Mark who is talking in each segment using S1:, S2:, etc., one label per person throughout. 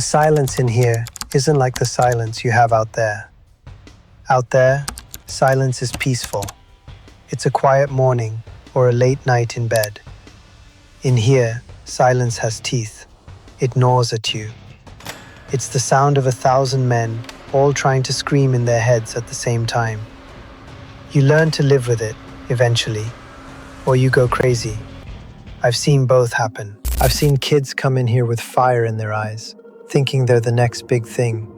S1: silence in here isn't like the silence you have out there. Out there, silence is peaceful. It's a quiet morning or a late night in bed. In here, silence has teeth. It gnaws at you. It's the sound of 1,000 men, all trying to scream in their heads at the same time. You learn to live with it, eventually, or you go crazy. I've seen both happen. I've seen kids come in here with fire in their eyes, thinking they're the next big thing.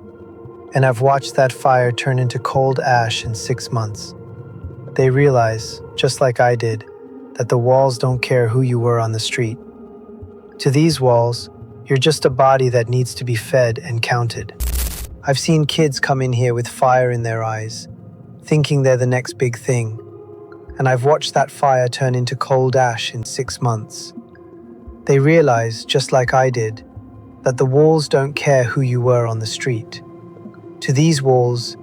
S1: And I've watched that fire turn into cold ash in 6 months. They realize, just like I did, that the walls don't care who you were on the street. To these walls, you're just a body that needs to be fed and counted. I've seen kids come in here with fire in their eyes, thinking they're the next big thing. And I've watched that fire turn into cold ash in 6 months. They realize, just like I did, that the walls don't care who you were on the street. To these walls,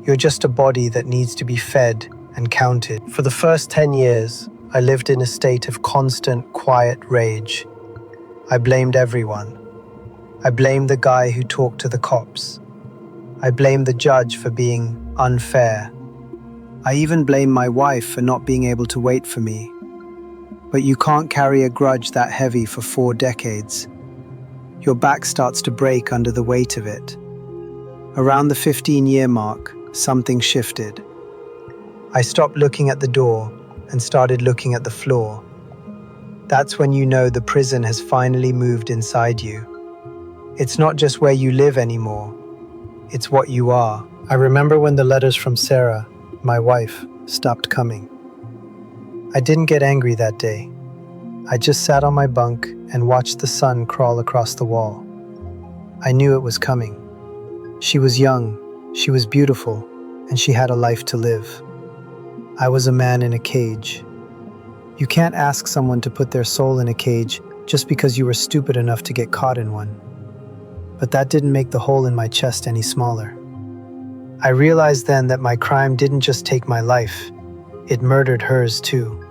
S1: you're just a body that needs to be fed and counted. For the first 10 years, I lived in a state of constant, quiet rage. I blamed everyone. I blamed the guy who talked to the cops. I blamed the judge for being unfair. I even blamed my wife for not being able to wait for me. But you can't carry a grudge that heavy for 4 decades. Your back starts to break under the weight of it. Around the 15-year mark, something shifted. I stopped looking at the door and started looking at the floor. That's when you know the prison has finally moved inside you. It's not just where you live anymore. It's what you are. I remember when the letters from Sarah, my wife, stopped coming. I didn't get angry that day. I just sat on my bunk and watched the sun crawl across the wall. I knew it was coming. She was young, she was beautiful, and she had a life to live. I was a man in a cage. You can't ask someone to put their soul in a cage just because you were stupid enough to get caught in one. But that didn't make the hole in my chest any smaller. I realized then that my crime didn't just take my life, it murdered hers too.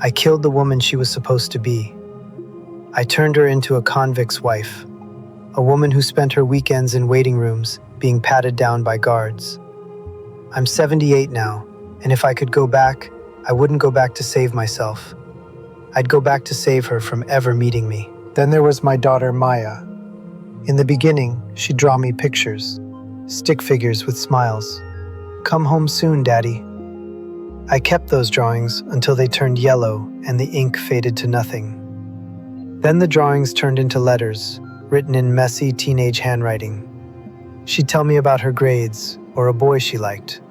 S1: I killed the woman she was supposed to be. I turned her into a convict's wife, a woman who spent her weekends in waiting rooms being patted down by guards. I'm 78 now, and if I could go back, I wouldn't go back to save myself. I'd go back to save her from ever meeting me. Then there was my daughter Maya. In the beginning, she'd draw me pictures, stick figures with smiles. "Come home soon, Daddy." I kept those drawings until they turned yellow and the ink faded to nothing. Then the drawings turned into letters, written in messy teenage handwriting. She'd tell me about her grades or a boy she liked.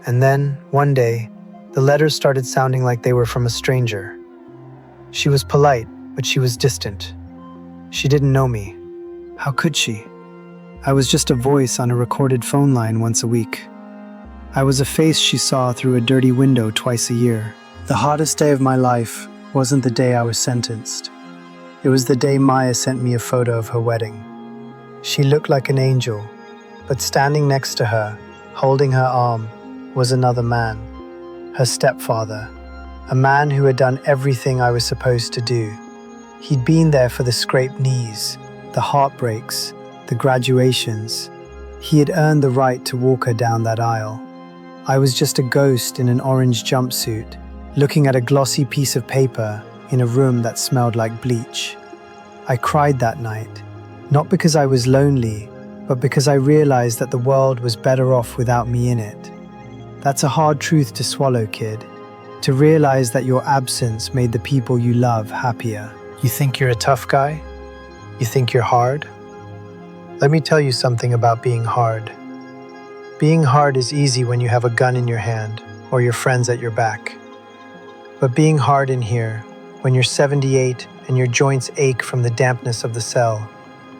S1: And then, one day, the letters started sounding like they were from a stranger. She was polite, but she was distant. She didn't know me. How could she? I was just a voice on a recorded phone line once a week. I was a face she saw through a dirty window twice a year. The hottest day of my life wasn't the day I was sentenced. It was the day Maya sent me a photo of her wedding. She looked like an angel, but standing next to her, holding her arm, was another man, her stepfather, a man who had done everything I was supposed to do. He'd been there for the scraped knees, the heartbreaks, the graduations. He had earned the right to walk her down that aisle. I was just a ghost in an orange jumpsuit, looking at a glossy piece of paper in a room that smelled like bleach. I cried that night, not because I was lonely, but because I realized that the world was better off without me in it. That's a hard truth to swallow, kid. To realize that your absence made the people you love happier. You think you're a tough guy? You think you're hard? Let me tell you something about being hard. Being hard is easy when you have a gun in your hand or your friends at your back. But being hard in here, when you're 78 and your joints ache from the dampness of the cell,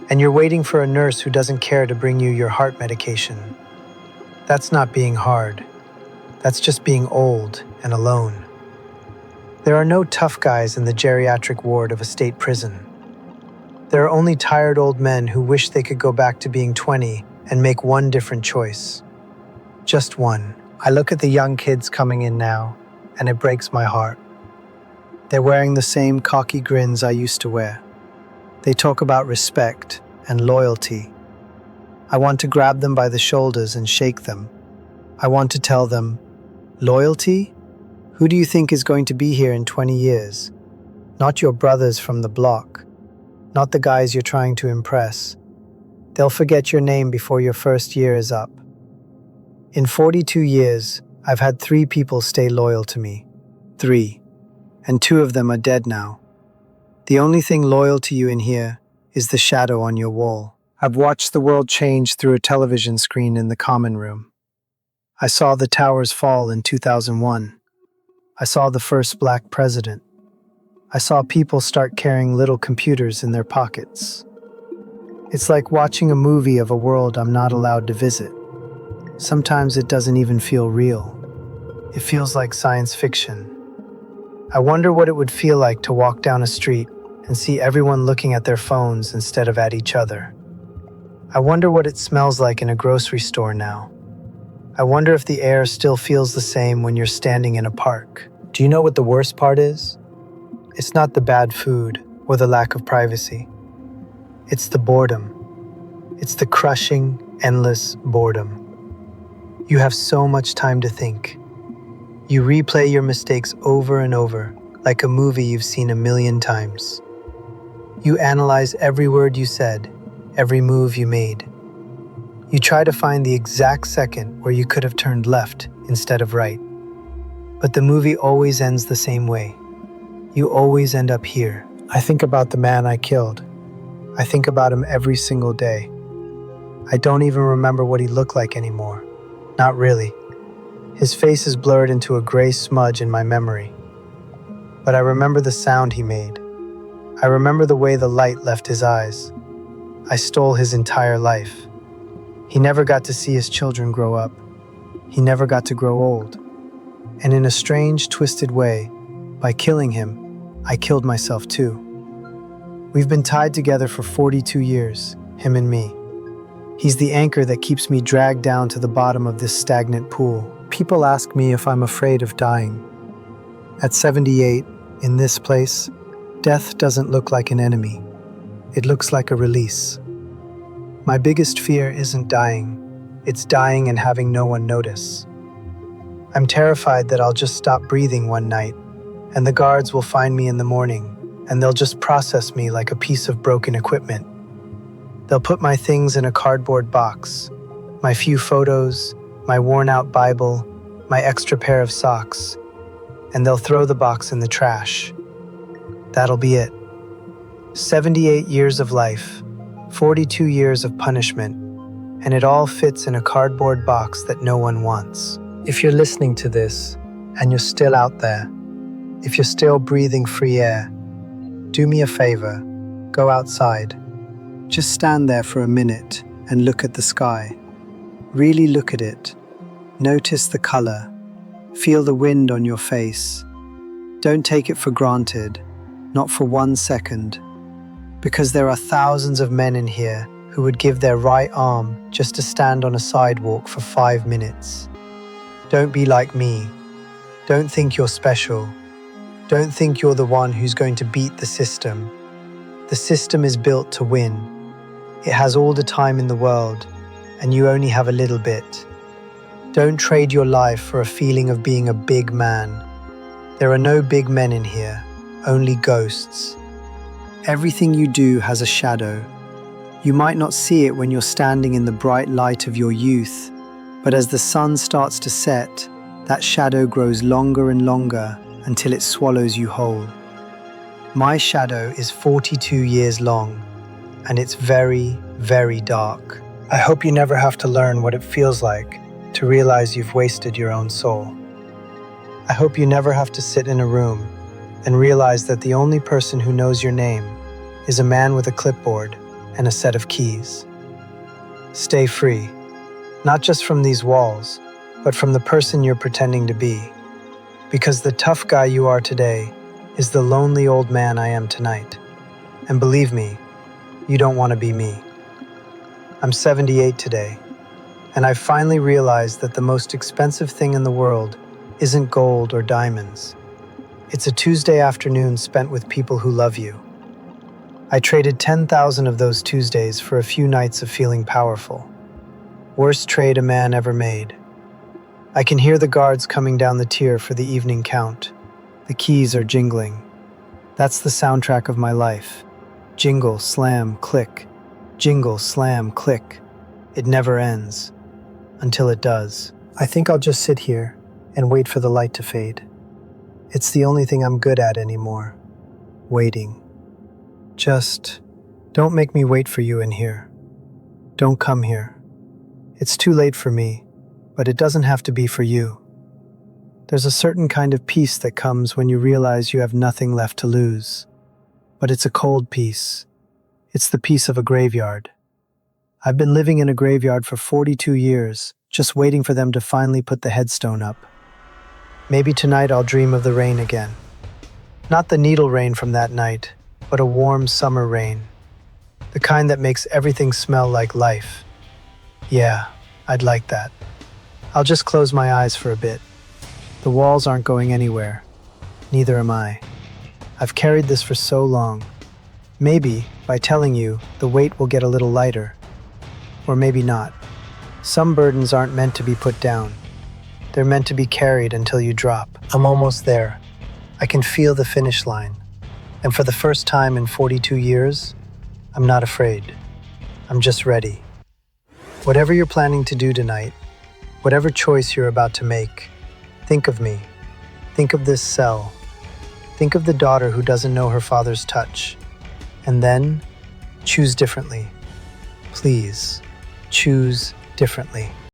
S1: and you're waiting for a nurse who doesn't care to bring you your heart medication, that's not being hard. That's just being old and alone. There are no tough guys in the geriatric ward of a state prison. There are only tired old men who wish they could go back to being 20 and make one different choice. Just one. I look at the young kids coming in now, and it breaks my heart. They're wearing the same cocky grins I used to wear. They talk about respect, and loyalty. I want to grab them by the shoulders and shake them. I want to tell them, loyalty? Who do you think is going to be here in 20 years? Not your brothers from the block. Not the guys you're trying to impress. They'll forget your name before your first year is up. In 42 years, I've had 3 people stay loyal to me. 3. And 2 of them are dead now. The only thing loyal to you in here is the shadow on your wall. I've watched the world change through a television screen in the common room. I saw the towers fall in 2001. I saw the first black president. I saw people start carrying little computers in their pockets. It's like watching a movie of a world I'm not allowed to visit. Sometimes it doesn't even feel real. It feels like science fiction. I wonder what it would feel like to walk down a street and see everyone looking at their phones instead of at each other. I wonder what it smells like in a grocery store now. I wonder if the air still feels the same when you're standing in a park. Do you know what the worst part is? It's not the bad food or the lack of privacy. It's the boredom. It's the crushing, endless boredom. You have so much time to think. You replay your mistakes over and over, like a movie you've seen a million times. You analyze every word you said, every move you made. You try to find the exact second where you could have turned left instead of right. But the movie always ends the same way. You always end up here. I think about the man I killed. I think about him every single day. I don't even remember what he looked like anymore. Not really. His face is blurred into a gray smudge in my memory. But I remember the sound he made. I remember the way the light left his eyes. I stole his entire life. He never got to see his children grow up. He never got to grow old. And in a strange, twisted way, by killing him, I killed myself too. We've been tied together for 42 years, him and me. He's the anchor that keeps me dragged down to the bottom of this stagnant pool. People ask me if I'm afraid of dying. At 78, in this place, death doesn't look like an enemy. It looks like a release. My biggest fear isn't dying. It's dying and having no one notice. I'm terrified that I'll just stop breathing one night, and the guards will find me in the morning, and they'll just process me like a piece of broken equipment. They'll put my things in a cardboard box, my few photos, my worn-out Bible, my extra pair of socks, and they'll throw the box in the trash. That'll be it. 78 years of life, 42 years of punishment, and it all fits in a cardboard box that no one wants. If you're listening to this, and you're still out there, if you're still breathing free air, do me a favor, go outside. Just stand there for a minute and look at the sky. Really look at it. Notice the color. Feel the wind on your face. Don't take it for granted, not for 1 second, because there are thousands of men in here who would give their right arm just to stand on a sidewalk for 5 minutes. Don't be like me. Don't think you're special. Don't think you're the one who's going to beat the system. The system is built to win. It has all the time in the world, and you only have a little bit. Don't trade your life for a feeling of being a big man. There are no big men in here, only ghosts. Everything you do has a shadow. You might not see it when you're standing in the bright light of your youth, but as the sun starts to set, that shadow grows longer and longer until it swallows you whole. My shadow is 42 years long, and it's very, very dark. I hope you never have to learn what it feels like to realize you've wasted your own soul. I hope you never have to sit in a room and realize that the only person who knows your name is a man with a clipboard and a set of keys. Stay free, not just from these walls, but from the person you're pretending to be. Because the tough guy you are today is the lonely old man I am tonight. And believe me, you don't want to be me. I'm 78 today, and I've finally realized that the most expensive thing in the world isn't gold or diamonds. It's a Tuesday afternoon spent with people who love you. I traded 10,000 of those Tuesdays for a few nights of feeling powerful. Worst trade a man ever made. I can hear the guards coming down the tier for the evening count. The keys are jingling. That's the soundtrack of my life. Jingle, slam, click. Jingle, slam, click. It never ends. Until it does. I think I'll just sit here and wait for the light to fade. It's the only thing I'm good at anymore. Waiting. Just don't make me wait for you in here. Don't come here. It's too late for me, but it doesn't have to be for you. There's a certain kind of peace that comes when you realize you have nothing left to lose. But it's a cold peace. It's the peace of a graveyard. I've been living in a graveyard for 42 years, just waiting for them to finally put the headstone up. Maybe tonight I'll dream of the rain again. Not the needle rain from that night, but a warm summer rain. The kind that makes everything smell like life. Yeah, I'd like that. I'll just close my eyes for a bit. The walls aren't going anywhere. Neither am I. I've carried this for so long. Maybe, by telling you, the weight will get a little lighter. Or maybe not. Some burdens aren't meant to be put down. They're meant to be carried until you drop. I'm almost there. I can feel the finish line. And for the first time in 42 years, I'm not afraid. I'm just ready. Whatever you're planning to do tonight, whatever choice you're about to make, think of me. Think of this cell. Think of the daughter who doesn't know her father's touch. And then, choose differently. Please, choose differently.